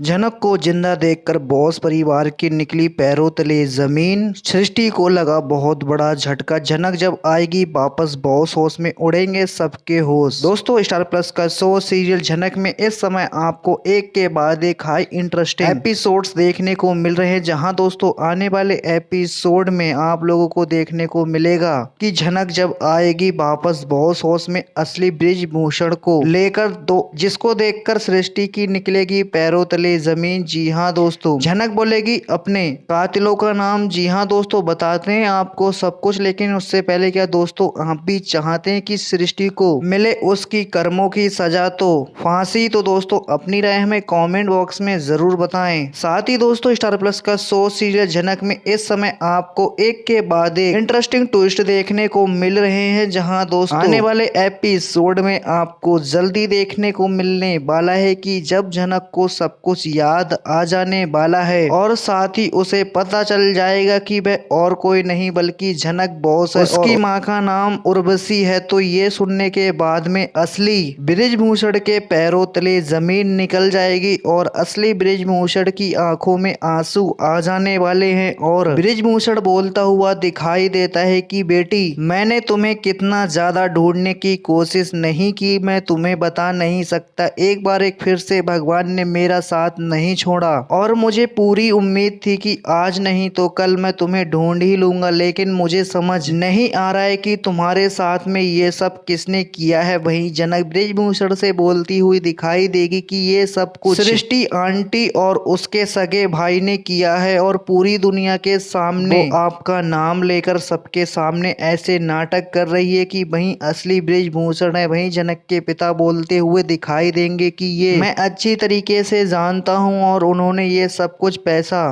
जनक को जिंदा देखकर बॉस परिवार की निकली पैरों तले जमीन। सृष्टि को लगा बहुत बड़ा झटका। जनक जब आएगी वापस बॉस हाउस में उड़ेंगे सबके होश। दोस्तों, स्टार प्लस का शो सीरियल जनक में इस समय आपको एक के बाद एक हाई इंटरेस्टिंग एपिसोड्स देखने को मिल रहे हैं, जहां दोस्तों आने वाले एपिसोड में आप लोगों को देखने को मिलेगा कि जनक जब आएगी वापस बॉस हाउस में असली ब्रिजभूषण को लेकर, जिसको देखकर सृष्टि की निकलेगी पैरों तले जमीन। जी हाँ दोस्तों, जनक बोलेगी अपने कातिलों का नाम। जी हाँ दोस्तों, बताते हैं आपको सब कुछ, लेकिन उससे पहले क्या दोस्तों, आप भी चाहते हैं कि सृष्टि को मिले उसकी कर्मों की सजा, तो फांसी? तो दोस्तों अपनी राय हमें कमेंट बॉक्स में जरूर बताएं। साथ ही दोस्तों, स्टार प्लस का शो सीरियल जनक में इस समय आपको एक के बाद एक इंटरेस्टिंग ट्विस्ट देखने को मिल रहे हैं, जहां दोस्तों आने वाले एपिसोड में आपको जल्दी देखने को मिलने वाला है कि जब जनक को सब कुछ याद आ जाने वाला है और साथ ही उसे पता चल जाएगा कि वह और कोई नहीं बल्कि जनक बॉस है, उसकी माँ का नाम उर्वशी है। तो ये सुनने के बाद में असली ब्रिजभूषण के पैरों तले जमीन निकल जाएगी और असली ब्रिजभूषण की आंखों में आंसू आ जाने वाले हैं और ब्रिजभूषण बोलता हुआ दिखाई देता है कि बेटी, मैंने तुम्हें कितना ज्यादा ढूंढने की कोशिश नहीं की, मैं तुम्हें बता नहीं सकता। एक बार एक फिर से भगवान ने मेरा साथ नहीं छोड़ा और मुझे पूरी उम्मीद थी कि आज नहीं तो कल मैं तुम्हें ढूंढ ही लूंगा, लेकिन मुझे समझ नहीं आ रहा है कि तुम्हारे साथ में ये सब किसने किया है। वहीं जनक ब्रिजभूषण से बोलती हुई दिखाई देगी कि ये सब कुछ सृष्टि आंटी और उसके सगे भाई ने किया है और पूरी दुनिया के सामने आपका नाम लेकर सबके सामने ऐसे नाटक कर रही है कि वहीं असली ब्रिजभूषण है। वहीं जनक के पिता बोलते हुए दिखाई देंगे कि ये मैं अच्छी तरीके से जानता हूं और उन्होंने ये सब कुछ पैसा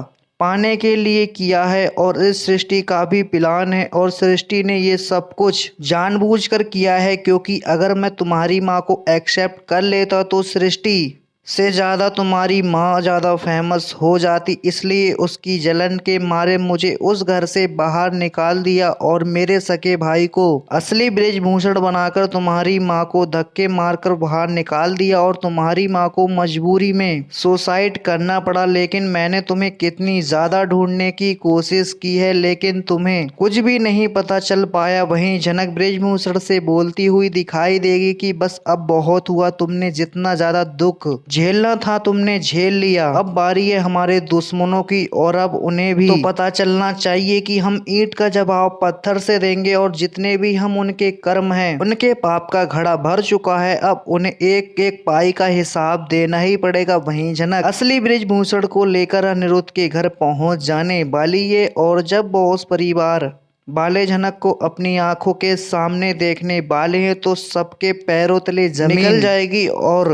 पाने के लिए किया है और इस सृष्टि का भी प्लान है और सृष्टि ने ये सब कुछ जानबूझकर किया है, क्योंकि अगर मैं तुम्हारी माँ को एक्सेप्ट कर लेता तो सृष्टि से ज़्यादा तुम्हारी माँ ज़्यादा फेमस हो जाती, इसलिए उसकी जलन के मारे मुझे उस घर से बाहर निकाल दिया और मेरे सके भाई को असली ब्रिजभूषण बनाकर तुम्हारी माँ को धक्के मारकर बाहर निकाल दिया और तुम्हारी माँ को मजबूरी में सुसाइड करना पड़ा। लेकिन मैंने तुम्हें कितनी ज़्यादा ढूंढने की कोशिश की है, लेकिन तुम्हें कुछ भी नहीं पता चल पाया। वहीं जनक ब्रिजभूषण से बोलती हुई दिखाई देगी कि बस अब बहुत हुआ, तुमने जितना ज़्यादा दुख झेलना था तुमने झेल लिया, अब बारी है हमारे दुश्मनों की और अब उन्हें भी तो पता चलना चाहिए कि हम ईंट का जवाब पत्थर से देंगे और जितने भी हम उनके कर्म हैं, उनके पाप का घड़ा भर चुका है, अब उन्हें एक एक पाई का हिसाब देना ही पड़ेगा। वहीं जनक असली ब्रिजभूषण को लेकर अनिरुद्ध के घर पहुंच जाने वाली है और जब बॉस परिवार वाले जनक को अपनी आंखों के सामने देखने वाले हैं तो सबके पैरों तले जमीन निकल जाएगी और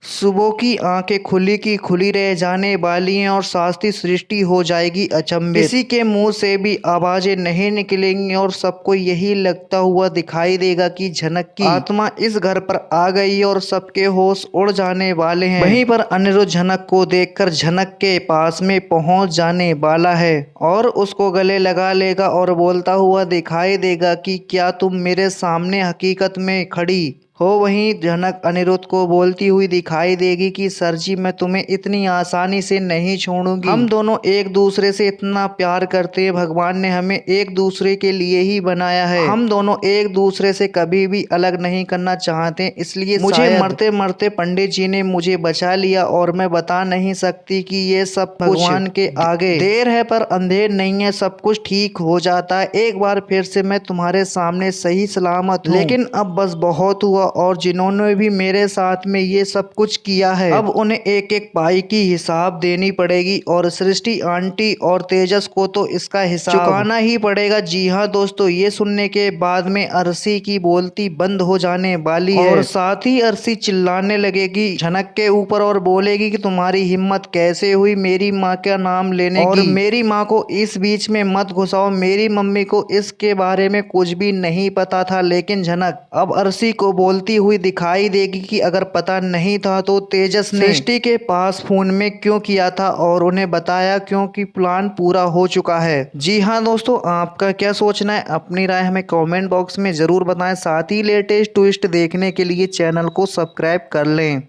सुबह की आंखें खुली की खुली रह जाने वाली हैं और शास्त्री सृष्टि हो जाएगी अचंभित। किसी के मुंह से भी आवाजें नहीं निकलेंगी और सबको यही लगता हुआ दिखाई देगा कि जनक की आत्मा इस घर पर आ गई और सबके होश उड़ जाने वाले हैं। वहीं पर अनिरुद्ध जनक को देखकर जनक के पास में पहुंच जाने वाला है और उसको गले लगा लेगा और बोलता हुआ दिखाई देगा कि क्या तुम मेरे सामने हकीकत में खड़ी हो। वहीं जनक अनिरुद्ध को बोलती हुई दिखाई देगी कि सर जी, मैं तुम्हें इतनी आसानी से नहीं छोड़ूंगी, हम दोनों एक दूसरे से इतना प्यार करते हैं, भगवान ने हमें एक दूसरे के लिए ही बनाया है, हम दोनों एक दूसरे से कभी भी अलग नहीं करना चाहते, इसलिए मुझे मरते मरते पंडित जी ने मुझे बचा लिया और मैं बता नहीं सकती कि ये सब भगवान के आगे देर है पर अंधेर नहीं है, सब कुछ ठीक हो जाता है, एक बार फिर से मैं तुम्हारे सामने सही सलामत हूँ। लेकिन अब बस बहुत हुआ और जिन्होंने भी मेरे साथ में ये सब कुछ किया है अब उन्हें एक एक पाई की हिसाब देनी पड़ेगी और सृष्टि आंटी और तेजस को तो इसका हिसाब चुकाना ही पड़ेगा। जी हाँ दोस्तों, ये सुनने के बाद में अरसी की बोलती बंद हो जाने वाली है और साथ ही अरसी चिल्लाने लगेगी जनक के ऊपर और बोलेगी कि तुम्हारी हिम्मत कैसे हुई मेरी माँ का नाम लेने की, और मेरी माँ को इस बीच में मत घुसाओ, मेरी मम्मी को इसके बारे में कुछ भी नहीं पता था। लेकिन जनक अब अरसी को बोलती हुई दिखाई देगी कि अगर पता नहीं था तो तेजस ने सृष्टि के पास फोन में क्यों किया था और उन्हें बताया क्योंकि प्लान पूरा हो चुका है। जी हाँ दोस्तों, आपका क्या सोचना है, अपनी राय हमें कमेंट बॉक्स में जरूर बताएं। साथ ही लेटेस्ट ट्विस्ट देखने के लिए चैनल को सब्सक्राइब कर लें।